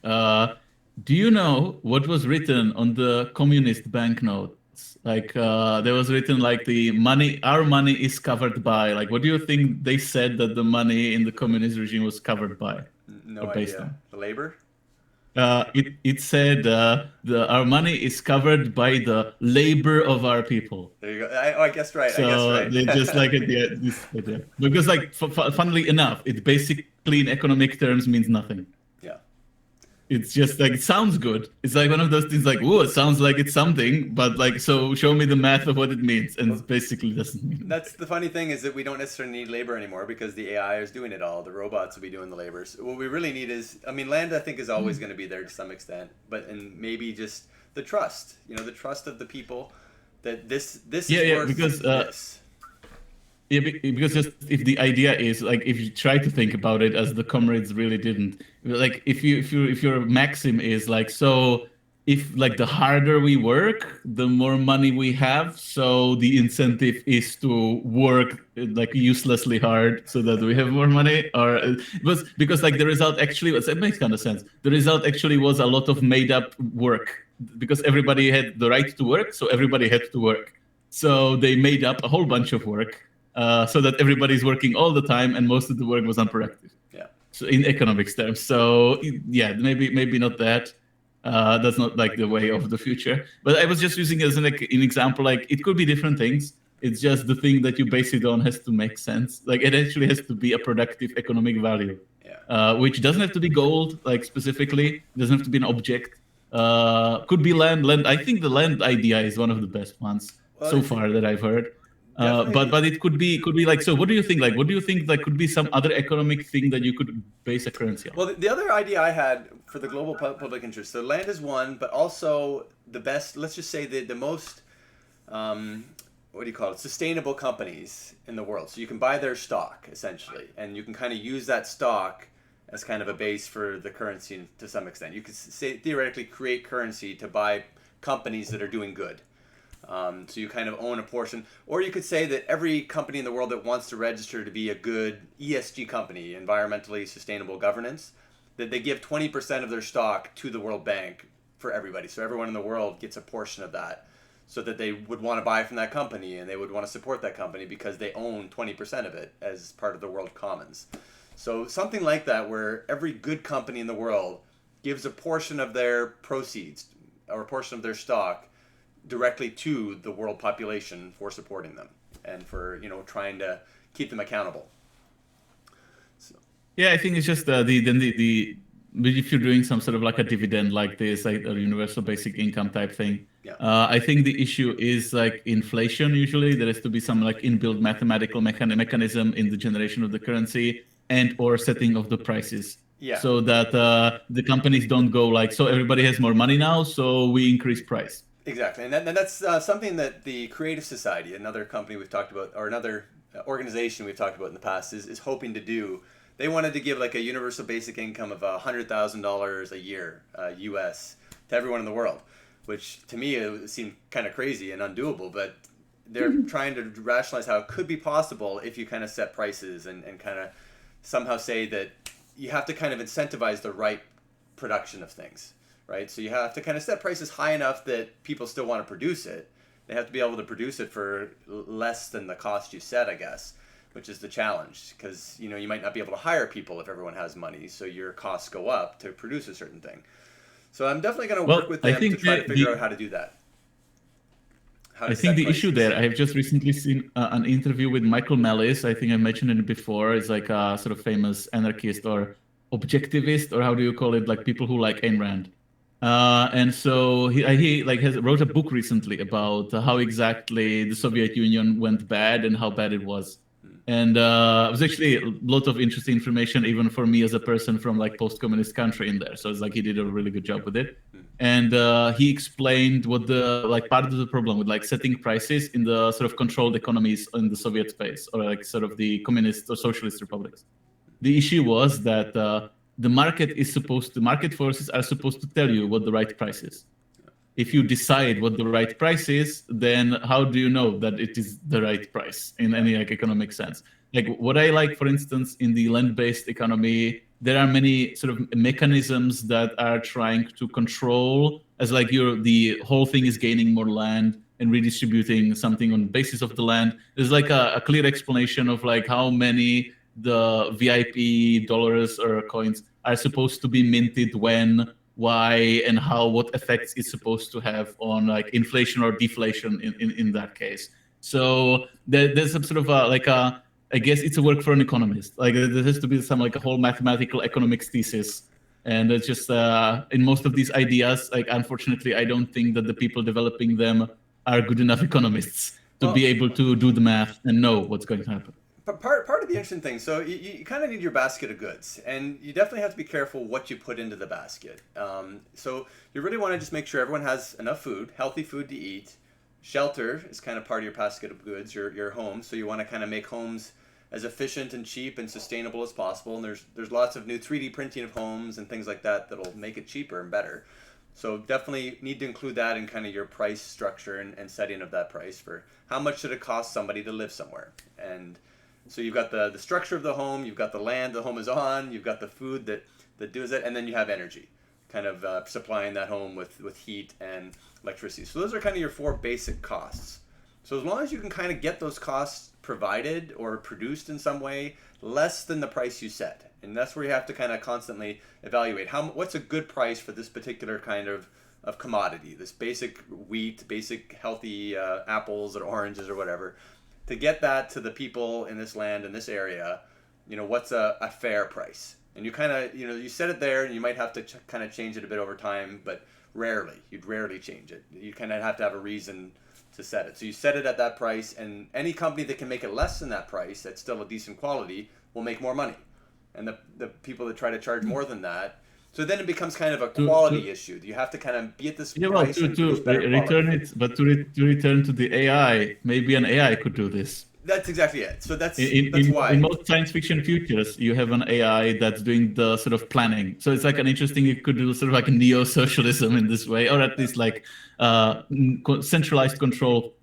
Do you know what was written on the communist banknotes? Like there was written like our money is covered by, like, what do you think they said that the money in the communist regime was covered by? No idea. The labor? It said our money is covered by the labor of our people. There you go. I guess right. So they just like it, because like funnily enough, it basically in economic terms means nothing. Yeah. It's just like, it sounds good. It's like one of those things like, oh, it sounds like it's something, but like, so show me the math of what it means. And it basically doesn't mean That's the funny thing, is that we don't necessarily need labor anymore because the AI is doing it all. The robots will be doing the labor. So what we really need is, I mean, land I think is always going to be there to some extent, but and maybe just the trust, the trust of the people that this is worth because this. Yeah, because just if the idea is like, if you try to think about it as the comrades really didn't, like if your maxim is like, so if like the harder we work, the more money we have, so the incentive is to work like uselessly hard so that we have more money, or it was because like the result actually was, it makes kind of sense. The result actually was a lot of made up work because everybody had the right to work, so everybody had to work. So they made up a whole bunch of work so that everybody's working all the time and most of the work was unproductive. Yeah. So in economics terms, so yeah, maybe not that. That's not like the way of the future. But I was just using as an example, like it could be different things. It's just the thing that you base it on has to make sense. Like it actually has to be a productive economic value, which doesn't have to be gold, like specifically. It doesn't have to be an object. Could be land. I think the land idea is one of the best ones so far that I've heard. But it could be like, so what do you think? Like, what do you think that could be some other economic thing that you could base a currency on? Well, the other idea I had for the global public interest, so land is one, but also the best, let's just say the most, what do you call it, sustainable companies in the world. So you can buy their stock, essentially, and you can kind of use that stock as kind of a base for the currency to some extent. You could say theoretically create currency to buy companies that are doing good. So you kind of own a portion, or you could say that every company in the world that wants to register to be a good ESG company, environmentally sustainable governance, that they give 20% of their stock to the World Bank for everybody. So everyone in the world gets a portion of that, so that they would want to buy from that company and they would want to support that company because they own 20% of it as part of the world commons. So something like that, where every good company in the world gives a portion of their proceeds or a portion of their stock directly to the world population for supporting them and for trying to keep them accountable. So. Yeah, I think it's just the if you're doing some sort of like a dividend like this, like a universal basic income type thing. Yeah. I think the issue is like inflation. Usually there has to be some like inbuilt mathematical mechanism in the generation of the currency and or setting of the prices. Yeah. So that the companies don't go like, so everybody has more money now, so we increase price. Exactly, and that's something that the Creative Society, another company we've talked about, or another organization we've talked about in the past, is hoping to do. They wanted to give like a universal basic income of $100,000 a year, US, to everyone in the world, which to me it seemed kind of crazy and undoable, but they're trying to rationalize how it could be possible if you kind of set prices and kind of somehow say that you have to kind of incentivize the right production of things. Right, so you have to kind of set prices high enough that people still want to produce it. They have to be able to produce it for less than the cost you set, I guess, which is the challenge, because you might not be able to hire people if everyone has money, so your costs go up to produce a certain thing. So I'm definitely going to work with them to try to figure out how to do that. I think the issue there, I have just recently seen an interview with Michael Mellis. I think I mentioned it before. It's like a sort of famous anarchist or objectivist, or how do you call it, like people who like Ayn Rand. And so he like wrote a book recently about how exactly the Soviet Union went bad and how bad it was. And it was actually a lot of interesting information, even for me as a person from like post-communist country in there. So it's like he did a really good job with it. And he explained what the like part of the problem with like setting prices in the sort of controlled economies in the Soviet space, or like sort of the communist or socialist republics. The issue was that the market forces are supposed to tell you what the right price is. If you decide what the right price is, then how do you know that it is the right price in any like economic sense? Like what I like, for instance, in the land-based economy, there are many sort of mechanisms that are trying to control as like the whole thing is gaining more land and redistributing something on the basis of the land. There's like a clear explanation of like how many the VIP dollars or coins are supposed to be minted when, why, and how, what effects it's supposed to have on like inflation or deflation in that case. So there's some sort of I guess it's a work for an economist. Like there has to be some like a whole mathematical economics thesis And it's just in most of these ideas, like unfortunately, I don't think that the people developing them are good enough economists to Well, be able to do the math and know what's going to happen. but part of the interesting thing, so you kind of need your basket of goods, and you definitely have to be careful what you put into the basket. So you really want to just make sure everyone has enough food, healthy food to eat. Shelter is kind of part of your basket of goods, your home. So you want to kind of make homes as efficient and cheap and sustainable as possible. And there's lots of new 3D printing of homes and things like that that'll make it cheaper and better. So definitely need to include that in kind of your price structure and setting of that price for how much should it cost somebody to live somewhere. And so you've got the structure of the home, you've got the land the home is on, you've got the food that does it, and then you have energy, kind of supplying that home with heat and electricity. So those are kind of your four basic costs. So as long as you can kind of get those costs provided or produced in some way less than the price you set, and that's where you have to kind of constantly evaluate what's a good price for this particular kind of commodity, this basic wheat, basic healthy apples or oranges or whatever. To get that to the people in this land, in this area, what's a fair price? And you kind of, you set it there, and you might have to kind of change it a bit over time, but you'd rarely change it. You kind of have to have a reason to set it. So you set it at that price, and any company that can make it less than that price, that's still a decent quality, will make more money. And the people that try to charge more than that, so then it becomes kind of a quality issue. You have to kind of be at this price and produce better return quality. it, but to return to the AI, maybe an AI could do this. That's exactly it. So that's why. In most science fiction futures, you have an AI that's doing the sort of planning. So it's like an interesting, you could do sort of like a neo-socialism in this way, or at least like centralized control,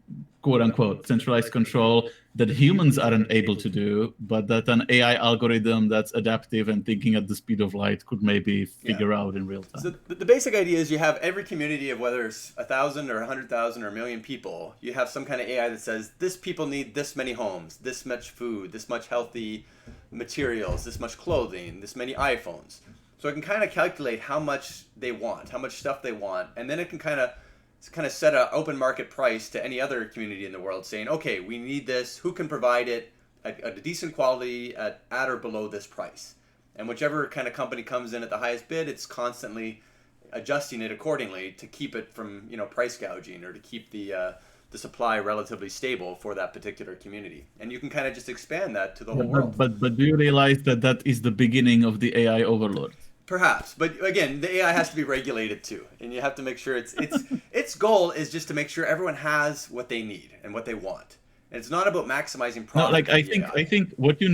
quote unquote, centralized control that humans aren't able to do, but that an AI algorithm that's adaptive and thinking at the speed of light could maybe figure out in real time. So the basic idea is you have every community of whether it's 1,000 or 100,000 or a million people, you have some kind of AI that says this people need this many homes, this much food, this much healthy materials, this much clothing, this many iPhones. So it can kind of calculate how much they want, how much stuff they want, and then it can kind of set an open market price to any other community in the world saying, okay, we need this, who can provide it at a decent quality at or below this price. And whichever kind of company comes in at the highest bid, it's constantly adjusting it accordingly to keep it from price gouging or to keep the supply relatively stable for that particular community. And you can kind of just expand that to the whole world. But do you realize that is the beginning of the AI overlord? Perhaps, but again, the AI has to be regulated too, and you have to make sure its goal is just to make sure everyone has what they need and what they want. And it's not about maximizing profit. No, like I think what you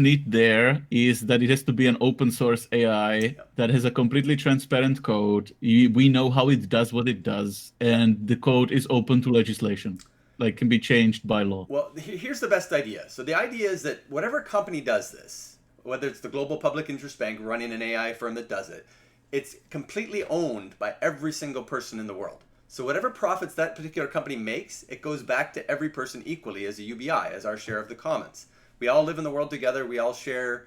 need there is that it has to be an open source AI that has a completely transparent code. We know how it does what it does, and the code is open to legislation, like can be changed by law. Well, here's the best idea. So the idea is that whatever company does this, whether it's the Global Public Interest Bank running an AI firm that does it, it's completely owned by every single person in the world. So whatever profits that particular company makes, it goes back to every person equally as a UBI, as our share of the commons. We all live in the world together. We all share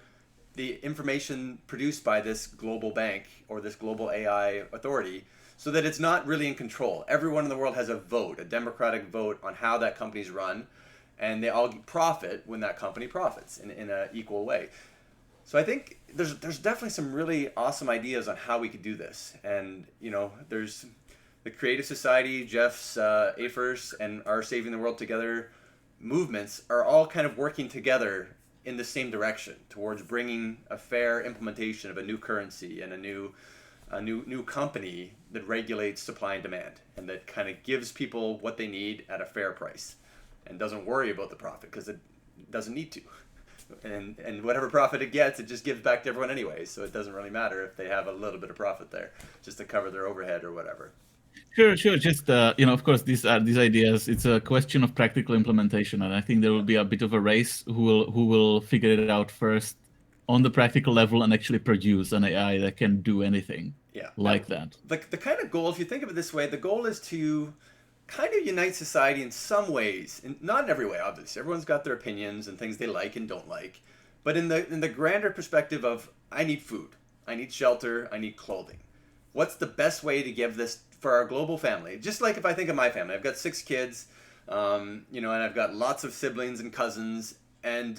the information produced by this global bank or this global AI authority so that it's not really in control. Everyone in the world has a vote, a democratic vote on how that company's run, and they all profit when that company profits in an equal way. So I think there's definitely some really awesome ideas on how we could do this. And, there's the Creative Society, Jeff's AFERS, and our Saving the World Together movements are all kind of working together in the same direction towards bringing a fair implementation of a new currency and a new company that regulates supply and demand and that kind of gives people what they need at a fair price and doesn't worry about the profit because it doesn't need to. And whatever profit it gets, it just gives back to everyone anyway. So it doesn't really matter if they have a little bit of profit there, just to cover their overhead or whatever. Sure. Just of course, these ideas. It's a question of practical implementation, and I think there will be a bit of a race who will figure it out first on the practical level and actually produce an AI that can do anything like that. The kind of goal, if you think of it this way, the goal is to kind of unite society in some ways, and not in every way, obviously. Everyone's got their opinions and things they like and don't like. But in the grander perspective of, I need food, I need shelter, I need clothing. What's the best way to give this for our global family? Just like if I think of my family, I've got 6 kids, and I've got lots of siblings and cousins, and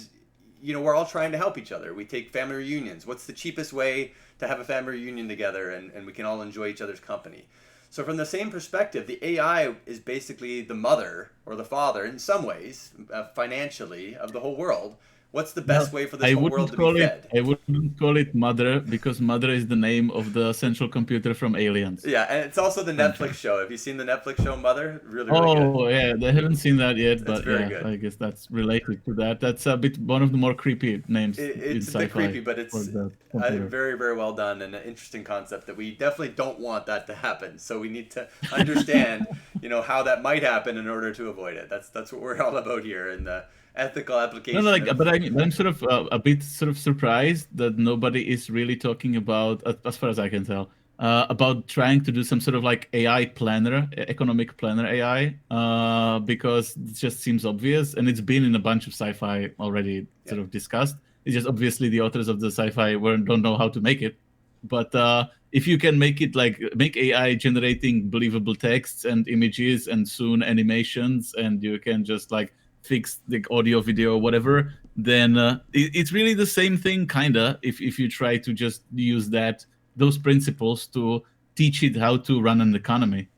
we're all trying to help each other. We take family reunions. What's the cheapest way to have a family reunion together and we can all enjoy each other's company? So from the same perspective, the AI is basically the mother or the father in some ways, financially, of the whole world. What's the best way for this whole world to be fed? I wouldn't call it mother, because mother is the name of the central computer from Aliens. Yeah, and it's also the Netflix show. Have you seen the Netflix show Mother? Really good. Oh yeah, I haven't seen that yet, but very yeah, good. I guess that's related to that. That's a bit one of the more creepy names It's in a bit sci-fi. creepy, but it's very, very well done and an interesting concept that we definitely don't want that to happen. So we need to understand, how that might happen in order to avoid it. That's what we're all about here in the ethical application. But I'm sort of a bit sort of surprised that nobody is really talking about, as far as I can tell, about trying to do some sort of like AI planner, economic planner AI, because it just seems obvious, and it's been in a bunch of sci-fi already sort of discussed. It's just obviously the authors of the sci-fi don't know how to make it. But if you can make AI generating believable texts and images and soon animations, and you can just like fix the audio, video, whatever, then it's really the same thing, kinda. If you try to just use those principles to teach it how to run an economy,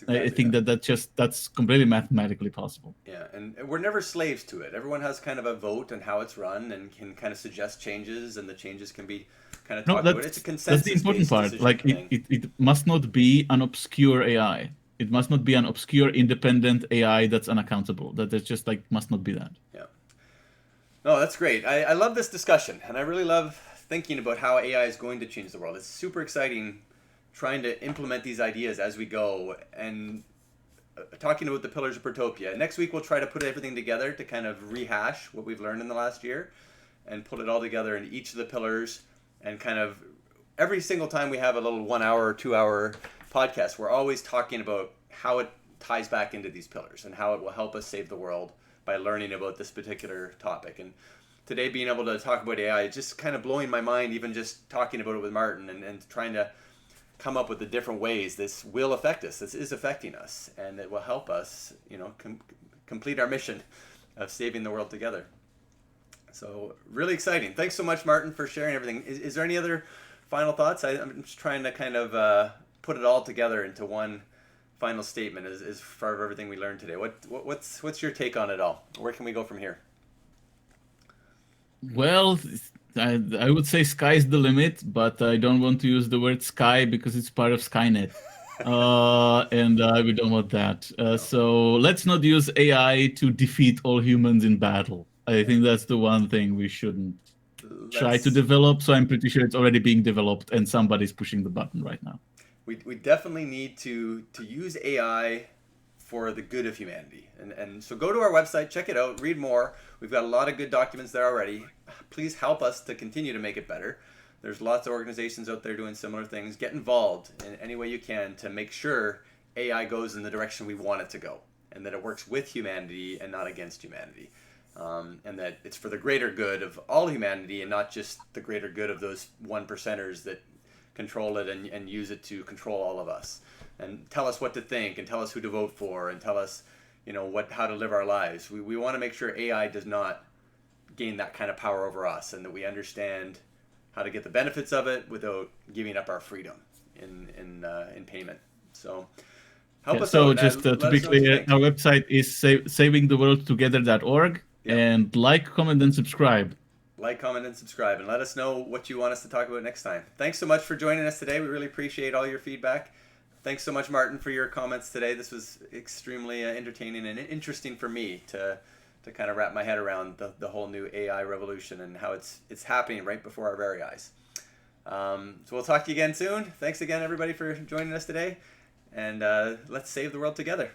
I think that's completely mathematically possible. Yeah, and we're never slaves to it. Everyone has kind of a vote on how it's run and can kind of suggest changes, and the changes can be kind of talked about. It's a consensus. That's the important part. Like it must not be an obscure AI. It must not be an obscure, independent AI that's unaccountable. That just like must not be that. Yeah. No, that's great. I love this discussion, and I really love thinking about how AI is going to change the world. It's super exciting trying to implement these ideas as we go and talking about the pillars of Protopia. Next week, we'll try to put everything together to kind of rehash what we've learned in the last year and put it all together in each of the pillars, and kind of every single time we have a little 1 hour or 2 hour podcast, we're always talking about how it ties back into these pillars and how it will help us save the world by learning about this particular topic. And today, being able to talk about AI is just kind of blowing my mind, even just talking about it with Martin and trying to come up with the different ways this will affect us. This is affecting us, and it will help us, complete our mission of saving the world together. So really exciting. Thanks so much, Martin, for sharing everything. Is there any other final thoughts? I'm just trying to kind of put it all together into one final statement as far as everything we learned today. What's your take on it all? Where can we go from here? Well, I would say sky's the limit, but I don't want to use the word sky because it's part of Skynet. And we don't want that. So let's not use AI to defeat all humans in battle. I think that's the one thing we shouldn't try to develop. So I'm pretty sure it's already being developed and somebody's pushing the button right now. We definitely need to use AI for the good of humanity. And so go to our website, check it out, read more. We've got a lot of good documents there already. Please help us to continue to make it better. There's lots of organizations out there doing similar things. Get involved in any way you can to make sure AI goes in the direction we want it to go, and that it works with humanity and not against humanity. And that it's for the greater good of all humanity and not just the greater good of those 1%ers that control it and use it to control all of us. And tell us what to think and tell us who to vote for and tell us, how to live our lives. We want to make sure AI does not gain that kind of power over us, and that we understand how to get the benefits of it without giving up our freedom in payment. So help us out. So just to be clear, our website is savingtheworldtogether.org. Yep. And like, comment, and subscribe. Like, comment, and subscribe, and let us know what you want us to talk about next time. Thanks so much for joining us today. We really appreciate all your feedback. Thanks so much, Martin, for your comments today. This was extremely entertaining and interesting for me to kind of wrap my head around the whole new AI revolution and how it's happening right before our very eyes. So we'll talk to you again soon. Thanks again, everybody, for joining us today, and let's save the world together.